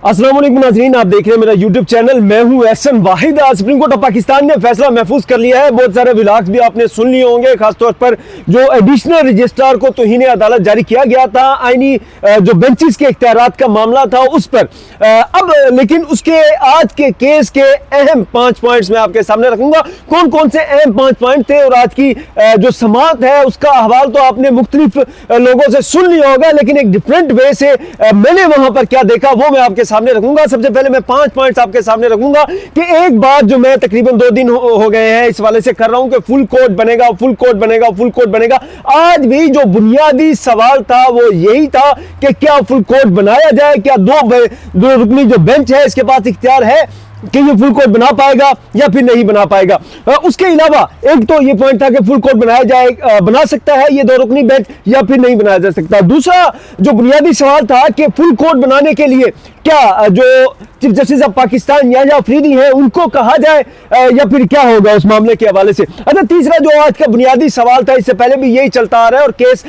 अस्सलाम वालेकुम नाज़रीन, आप देख रहे हैं मेरा यूट्यूब चैनल। मैं हूं एहसन वाहिद। सुप्रीम कोर्ट ऑफ पाकिस्तान ने फैसला महफूज कर लिया है। बहुत सारे व्लॉग्स भी आपने सुन लिए होंगे, खासतौर पर जो एडिशनल रजिस्ट्रार को तौहीन अदालत जारी किया गया था, आईनी जो बेंचेस के इख्तियारात का मामला था उस पर। अब लेकिन उसके आज के केस के अहम 5 पॉइंट्स मैं आपके सामने रखूंगा। कौन कौन से अहम 5 पॉइंट थे और आज की जो समाअत है उसका अहवाल तो आपने मुख्तलिफ लोगों से सुन लिया होगा, लेकिन एक डिफरेंट वे से मैंने वहां पर क्या देखा वो मैं आपके सामने रखूंगा। सबसे पहले मैं 5 पॉइंट्स आपके सामने रखूंगा कि एक बात जो मैं तकरीबन 2 दिन हो गए हैं इस वाले से कर रहा हूं कि फुल कोर्ट बनेगा, फुल कोर्ट बनेगा, फुल कोर्ट बनेगा। आज भी जो बुनियादी सवाल था वो यही था कि क्या फुल कोर्ट बनाया जाए, क्या दो रुकनी जो बेंच है इसके पास इख्तियार है कि ये फुल कोर्ट बना पाएगा या फिर नहीं बना पाएगा। उसके अलावा एक तो ये पॉइंट था कि फुल कोर्ट बनाया जाए, बना सकता है ये 2 रुकनी बेंच या फिर नहीं बनाया जा सकता। दूसरा जो बुनियादी सवाल था कि फुल कोर्ट बनाने के लिए क्या जो चीफ जस्टिस ऑफ पाकिस्तान या अफरीदी हैं उनको कहा जाए या फिर क्या होगा उस मामले के हवाले से। अच्छा, तीसरा जो आज का बुनियादी सवाल था, इससे पहले भी यही चलता आ रहा है और केस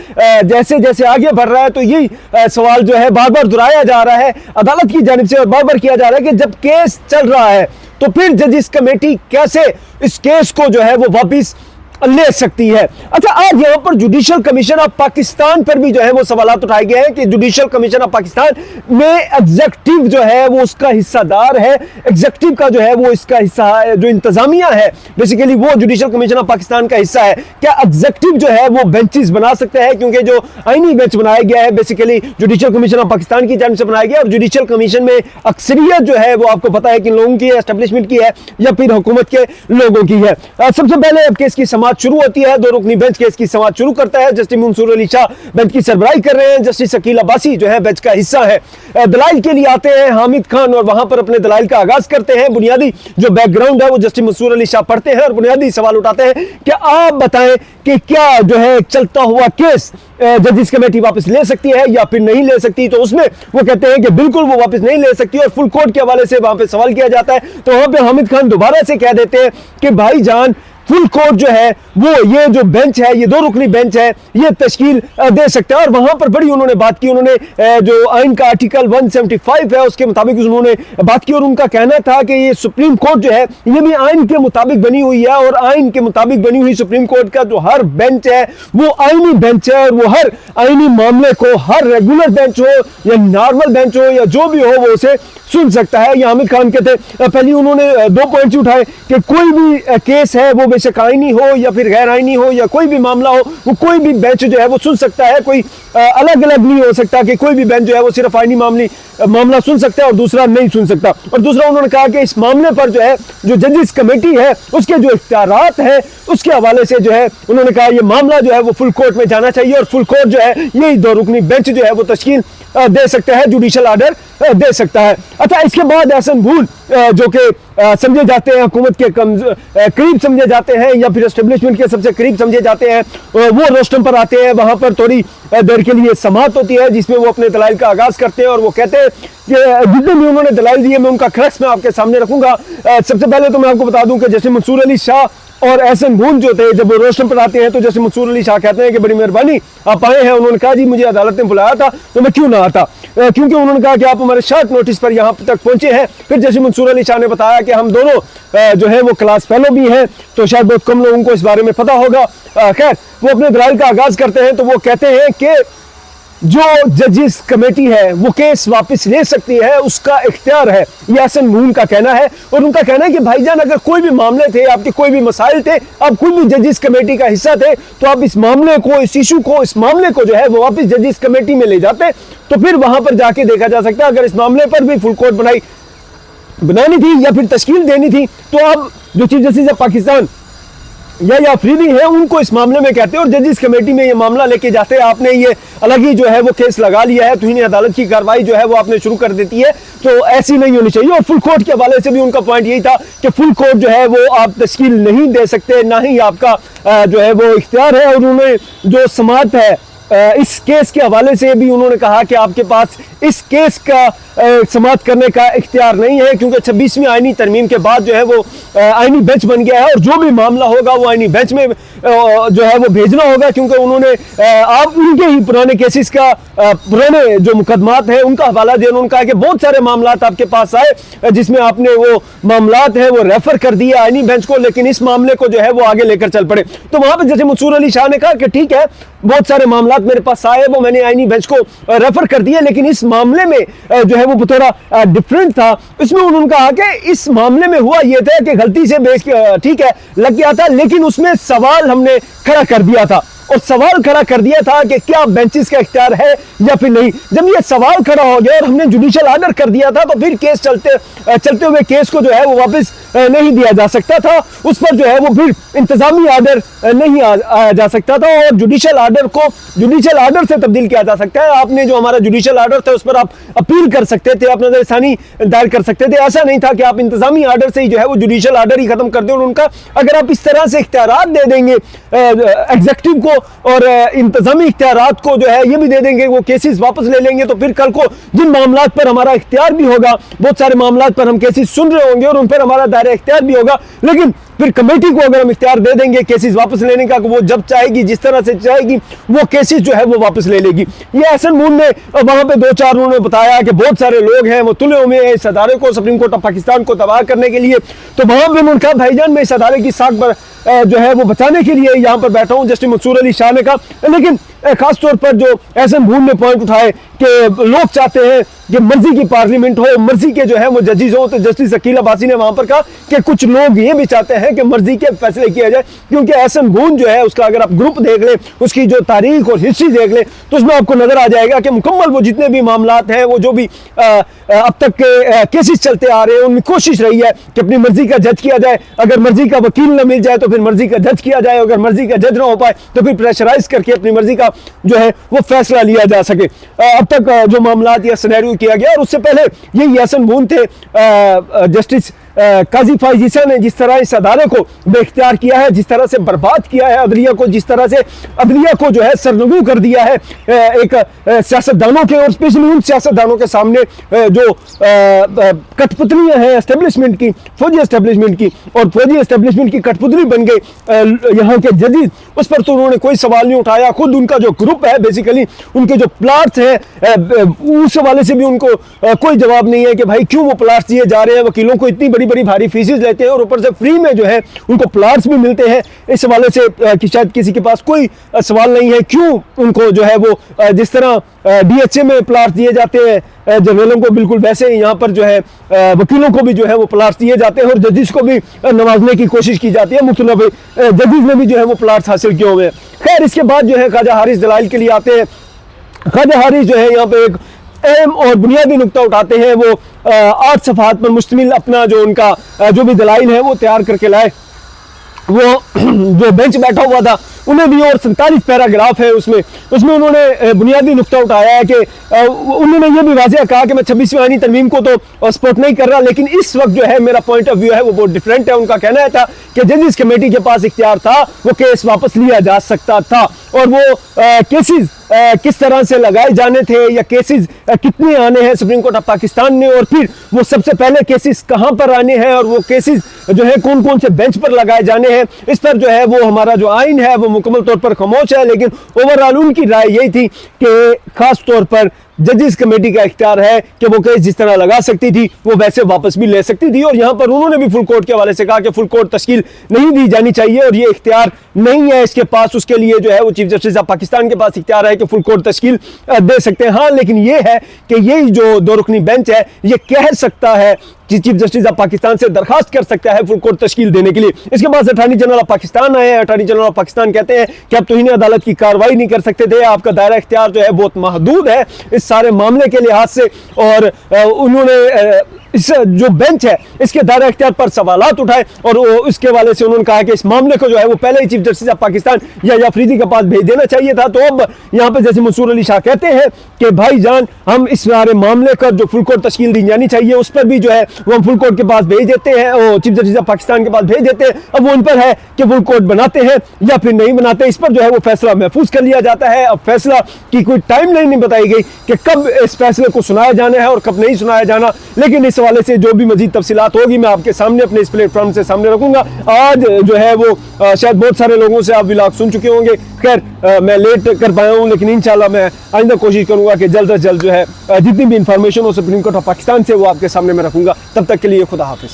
जैसे जैसे आगे बढ़ रहा है तो यही सवाल जो है बार बार दोहराया जा रहा है अदालत की जानिब से और बार बार किया जा रहा है कि जब केस चल रहा है तो फिर जजिस कमेटी कैसे इस केस को जो है वो वापिस ले सकती है। अच्छा, आज यहां पर जुडिशियल कमीशन ऑफ पाकिस्तान पर भी जो है वो सवालात उठाए गए हैं कि जुडिशियल कमीशन ऑफ पाकिस्तान में एग्जीक्यूटिव जो है वो उसका हिस्सादार है, एग्जीक्यूटिव का जो है वो इसका हिस्सा है, जो इंतजामिया है बेसिकली वो जुडिशियल कमीशन ऑफ पाकिस्तान का हिस्सा है। क्या एग्जीक्यूटिव जो है वो बेंचेस बना सकते हैं, क्योंकि जो आईनी बेंच बनाया गया है basically judicial commission of Pakistan की जानिब से बनाया गया और जुडिशियल कमीशन में अक्सरियत जो है वो आपको पता है कि लोगों की एस्टेब्लिशमेंट की है या फिर हुकूमत के लोगों की है। सबसे पहले अब केस की समाअत शुरू होती है। 2 रुकनी बेंच केस की समाअत शुरू करता है। जस्टिस मंसूर अली शाह बेंच की सरबराही कर रहे हैं। जस्टिस अकील अब्बासी जो है बेंच का हिस्सा है। दलाइल के लिए आते हैं हामिद खान और वहां पर अपने दलाइल का आगाज करते हैं। बुनियादी जो बैकग्राउंड है वो जस्टिस मंसूर अली शाह पढ़ते हैं और बुनियादी सवाल उठाते हैं कि आप बताएं कि क्या जो है चलता हुआ केस जजिस कमेटी वापस ले सकती है या फिर नहीं ले सकती। तो उसमें वो कहते हैं कि बिल्कुल वो वापस नहीं ले सकती और फुल कोर्ट के हवाले से वहां पे सवाल किया जाता है। तो वहां पे हामिद खान दोबारा से कह देते हैं कि भाईजान फुल कोर्ट जो है वो ये जो बेंच है, ये 2 रुकनी बेंच है, ये तश्कील दे सकता है। और वहां पर बड़ी उन्होंने बात की, उन्होंने जो आइन का आर्टिकल 175 है उसके मुताबिक उन्होंने बात की और उनका कहना था कि ये सुप्रीम कोर्ट जो है ये भी आइन के मुताबिक बनी हुई है और आइन के मुताबिक बनी हुई सुप्रीम कोर्ट का जो हर बेंच है वो आइनी बेंच है और वो हर आइनी मामले को, हर रेगुलर बेंच हो या नॉर्मल बेंच हो या जो भी हो वो उसे सुन सकता है। ये हामिद खान कहते पहले उन्होंने 2 पॉइंट्स उठाए कि कोई भी केस है वो बेशक आईनी हो या फिर गैर आईनी हो या कोई भी मामला हो वो कोई भी बेंच जो है वो सुन सकता है। कोई अलग अलग नहीं हो सकता कि कोई भी बेंच जो है वो सिर्फ आईनी मामला सुन सकता है और दूसरा नहीं सुन सकता। और दूसरा उन्होंने कहा कि इस मामले पर जो है जो जजिस कमेटी है उसके जो इख्तियारात है उसके हवाले से जो है उन्होंने कहा ये मामला जो है वो फुल कोर्ट में जाना चाहिए और फुल कोर्ट जो है यही 2 रुकनी बेंच जो है वो तश्कील दे सकता है, जुडिशियल ऑर्डर दे सकता है। अच्छा, इसके बाद एहसन भूल जो कि समझे जाते हैं हुकूमत के करीब समझे जाते हैं या फिर एस्टेब्लिशमेंट के सबसे करीब समझे जाते हैं, वो रोस्टम पर आते हैं। वहां पर थोड़ी देर के लिए समाअत होती है जिसमें वो अपने दलाइल का आगाज करते हैं और वो कहते हैं कि जितने भी उन्होंने दलाइल दिए मैं उनका क्रक्स में आपके सामने रखूंगा। सबसे पहले तो मैं आपको बता दूं कि जस्टिस मंसूर अली शाह और एहसन भूल जो थे जब वो रोस्टम पर आते हैं तो जस्टिस मंसूर अली शाह कहते हैं कि बड़ी मेहरबानी आप आए हैं। उन्होंने कहा जी मुझे अदालत ने बुलाया था तो मैं क्यों ना आता, क्योंकि उन्होंने कहा कि आप हमारे शॉर्ट नोटिस पर यहाँ तक पहुंचे हैं। फिर जस्टिस मंसूर अली शाह ने बताया कि हम दोनों जो है वो क्लास फेलो भी हैं तो शायद बहुत कम लोगों को इस बारे में पता होगा। खैर, वो अपने दलाइल का आगाज करते हैं तो वो कहते हैं कि जो जजिस कमेटी है वो केस वापस ले सकती है, उसका इख्तियार है, ये एहसन भूल का कहना है। और उनका कहना है कि भाईजान अगर कोई भी मामले थे, आपके कोई भी मसाइल थे, आप खुद भी जजिस कमेटी का हिस्सा थे तो आप इस मामले को, इस इशू को, इस मामले को जो है वो वापस जजिस कमेटी में ले जाते तो फिर वहां पर जाके देखा जा सकता है अगर इस मामले पर भी फुल कोर्ट बनानी थी या फिर तश्कील देनी थी तो अब जो चीफ जस्टिस ऑफ पाकिस्तान या अफरीदी है उनको इस मामले में कहते हैं और जजिस कमेटी में ये मामला लेके जाते हैं। आपने ये अलग ही जो है वो केस लगा लिया है, तौहीन अदालत की कार्रवाई जो है वो आपने शुरू कर देती है, तो ऐसी नहीं होनी चाहिए। और फुल कोर्ट के हवाले से भी उनका पॉइंट यही था कि फुल कोर्ट जो है वो आप तश्कील नहीं दे सकते, ना ही आपका जो है वो इख्तियार है। और उन्होंने जो समाअत है इस केस के हवाले से भी उन्होंने कहा कि आपके पास इस केस का समाअत करने का इख्तियार नहीं है क्योंकि 26वीं आईनी तरमीम के बाद जो है वो आईनी बेंच बन गया है और जो भी मामला होगा वो आईनी बेंच में जो है वो भेजना होगा, क्योंकि उन्होंने आप उनके ही पुराने केसेस का पुराने जो मुकदमात हैं उनका हवाला दिया। उन्होंने कहा कि बहुत सारे मामलात आपके पास आए जिसमें आपने वो मामलात हैं वो रेफर कर दिया आईनी बेंच को, लेकिन इस मामले को जो है वो आगे लेकर चल पड़े। तो वहां पर जैसे मंसूर अली शाह ने कहा कि ठीक है, बहुत सारे मामलात मेरे पास आए, वो मैंने आईनी बेंच को रेफर कर दिया, लेकिन इस मामले में जो है वो थोड़ा डिफरेंट था। इसमें उन्होंने कहा कि इस मामले में हुआ ये था कि गलती से बेच ठीक है लग गया था, लेकिन उसमें सवाल हमने खड़ा कर दिया था, और सवाल खड़ा कर दिया था कि क्या बेंचेस का इख्तियार है या फिर नहीं। जब ये सवाल खड़ा हो गया और हमने जुडिशियल ऑर्डर कर दिया था, तो फिर केस चलते हुए केस को जो है वो वापस नहीं दिया जा सकता था, उस पर जो है वो फिर इंतजामी ऑर्डर नहीं आया जा सकता था, और जुडिशियल ऑर्डर को जुडिशियल ऑर्डर से तब्दील किया जा सकता है। आपने जो हमारा जुडिशियल ऑर्डर था उस पर आप अपील कर सकते थे, आप नजरसानी दायर कर सकते थे। ऐसा नहीं था कि आप इंतजामी ऑर्डर से ही जो है वो जुडिशियल ऑर्डर ही खत्म कर दें। उनका अगर आप इस तरह से इख्तियारात दे देंगे एग्जीक्यूटिव को और इंतजामी इख्तियारात को जो है ये भी दे देंगे, वो केसेस वापस ले लेंगे, तो फिर कल को जिन मामलात पर हमारा इख्तियार भी होगा, बहुत सारे मामलात पर हम केसेस सुन रहे होंगे और उन पर हमारा दायरा इख्तियार भी होगा, लेकिन फिर कमेटी को अगर हम इख्तियार दे देंगे केसेस वापस लेने का, वो जब चाहेगी जिस तरह से चाहेगी वो केसेस जो है वो वापस ले लेगी। ये एहसन मून ने वहां पे 2-4 उन्होंने बताया कि बहुत सारे लोग हैं वो तुले हुए हैं इस अदारे को, सुप्रीम कोर्ट ऑफ पाकिस्तान को तबाह करने के लिए। तो वहां पर उन्होंने कहा भाईजान मैं इस अदारे की साख पर जो है वो बचाने के लिए यहाँ पर बैठा हूँ, जस्टिस मंसूर अली शाह ने कहा। लेकिन खास तौर पर जो एहसन मून ने पॉइंट उठाए कि लोग चाहते हैं कि मर्जी की पार्लियामेंट हो, मर्जी के जो है वो जजेस हो, तो जस्टिस अकील अब्बासी ने वहां पर कहा कि कुछ लोग ये भी चाहते हैं कि मर्जी के फैसले किए जाए, क्योंकि एहसन मून जो है उसका अगर आप ग्रुप देख ले, उसकी जो तारीख और हिस्ट्री देख ले, तो उसमें आपको नजर आ जाएगा कि मुकम्मल वो जितने भी मामलात हैं, वो जो भी अब तक के केसेस चलते आ रहे हैं, उनमें कोशिश रही है कि अपनी मर्जी का जज किया जाए। अगर मर्जी का वकील न मिल जाए तो फिर मर्जी का जज किया जाए, अगर मर्जी का जज ना हो पाए तो फिर प्रेशराइज करके अपनी मर्जी का जो है वो फैसला लिया जा सके। अब तक जो मामलात या सिनेरियो किया गया, और उससे पहले यही एहसन मून थे जस्टिस काजी फाइज ईसा ने जिस तरह इस अदारे को बेख्तियार किया है, जिस तरह से बर्बाद किया है अदलिया को, जिस तरह से अदलिया को जो है सरनगू कर दिया है एक सियासतदानों के, और स्पेशली उन सियासतदानों के सामने जो कठपुतलियां हैं एस्टेब्लिशमेंट की, फौजी एस्टेब्लिशमेंट की, और फौजी एस्टेब्लिशमेंट की कठपुतली बन गए यहाँ के जजेस, उस पर तो उन्होंने कोई सवाल नहीं उठाया। खुद उनका जो ग्रुप है बेसिकली उनके जो प्लाट्स हैं उस हवाले से भी उनको कोई जवाब नहीं है कि भाई क्यों वो प्लाट्स दिए जा रहे हैं, वकीलों को इतनी बड़ी भारी फीसेस लेते हैं और ऊपर से फ्री में जो है उनको प्लाट्स भी मिलते हैं। इस हवाले से कि शायद किसी के पास कोई सवाल नहीं है क्यों उनको जो है वो जिस तरह DHA में प्लाट्स दिए जाते हैं जनरलों को, बिल्कुल वैसे ही यहाँ पर जो है वकीलों को भी जो है वो प्लाट्स दिए जाते हैं, और जजेस को भी नवाजने की कोशिश की जाती है। मुख्तलिफ जजेस ने भी जो है वो प्लाट्स हासिल किए हुए हैं। खैर इसके बाद जो है ख्वाजा हारिस दलाइल के लिए आते हैं। ख्वाजा हारिस जो है यहाँ पे एक अहम और बुनियादी नुकता उठाते हैं, वो 8 सफ़हात पर मुश्तमिल अपना जो उनका जो भी दलाइल है वो तैयार करके लाए। वो जो बेंच बैठा हुआ था उन्हें भी, और 47 पैराग्राफ है उसमें उन्होंने बुनियादी नुकता उठाया है कि उन्होंने ये भी वाज़ेह कहा कि मैं 26वीं आईनी तरमीम को तो सपोर्ट नहीं कर रहा, लेकिन इस वक्त जो है मेरा पॉइंट ऑफ व्यू है वो बहुत डिफरेंट है। उनका कहना था कि जजेस कमेटी के पास इख्तियार था, वो केस वापस लिया जा सकता था, और वो केसेस किस तरह से लगाए जाने थे या केसेस कितने आने हैं सुप्रीम कोर्ट ऑफ पाकिस्तान ने, और फिर वो सबसे पहले केसेस कहां पर आने हैं और वो केसेस जो है कौन कौन से बेंच पर लगाए जाने हैं, इस पर जो है वो हमारा जो आइन है वो मुकम्मल तौर पर खामोश है। लेकिन ओवरऑल उनकी राय यही थी कि खास तौर पर जजेस कमेटी का इख्तियार है कि वो केस जिस तरह लगा सकती थी वो वैसे वापस भी ले सकती थी, और यहाँ पर उन्होंने भी फुल कोर्ट के हवाले से कहा कि फुल कोर्ट तश्कील नहीं दी जानी चाहिए और ये इख्तियार नहीं है इसके पास। उसके लिए जो है वो चीफ जस्टिस ऑफ पाकिस्तान के पास इख्तियार है कि फुल कोर्ट तश्कील दे सकते हैं। हाँ, लेकिन ये है कि ये जो 2 रुकनी बेंच है ये कह सकता है कि चीफ जस्टिस ऑफ पाकिस्तान से दरखास्त कर सकता है फुल कोर्ट तश्कील देने के लिए। इसके बाद अटॉर्नी जनरल ऑफ पाकिस्तान आए। अटॉर्नी जनरल ऑफ पाकिस्तान कहते हैं कि आप तौहीन अदालत की कार्रवाई नहीं कर सकते थे, आपका दायरा इख्तियार जो है बहुत महदूद है इस सारे मामले के लिहाज से, और उन्होंने इस जो बेंच है इसके दायरा इख्तियार पर सवालात उठाए, और उसके वाले से उन्होंने कहा कि इस मामले को जो है वो पहले ही चीफ जस्टिस ऑफ पाकिस्तान या अफरीदी के पास भेज देना चाहिए था। तो अब यहाँ पे जैसे मंसूर अली शाह कहते हैं कि भाईजान हम इस सारे मामले का जो फुल कोर्ट तश्कील दी जानी चाहिए उस पर भी जो है वो हम फुल कोर्ट के पास भेज देते हैं, और चीफ जस्टिस ऑफ पाकिस्तान के पास भेज देते हैं। अब वो उन पर है कि फुल कोर्ट बनाते हैं या फिर नहीं बनाते, इस पर जो है वो फैसला महफूज कर लिया जाता है। अब फैसला की कोई टाइम लाइन नहीं बताई गई कि कब इस फैसले को सुनाया जाना है और कब नहीं सुनाया जाना, लेकिन इस हवाले से जो भी मजीद तफसीलात होगी मैं आपके सामने अपने इस प्लेटफॉर्म से सामने रखूंगा। आज जो है वो शायद बहुत सारे लोगों से आप व्लॉग सुन चुके होंगे, खैर मैं लेट कर पाया हूँ, लेकिन इंशाल्लाह मैं आइंदा कोशिश करूंगा कि जल्द से जल्द जो है जितनी भी इंफॉर्मेशन हो सुप्रीम कोर्ट ऑफ पाकिस्तान से वो आपके सामने मैं रखूंगा। तब तक के लिए खुदा हाफिज।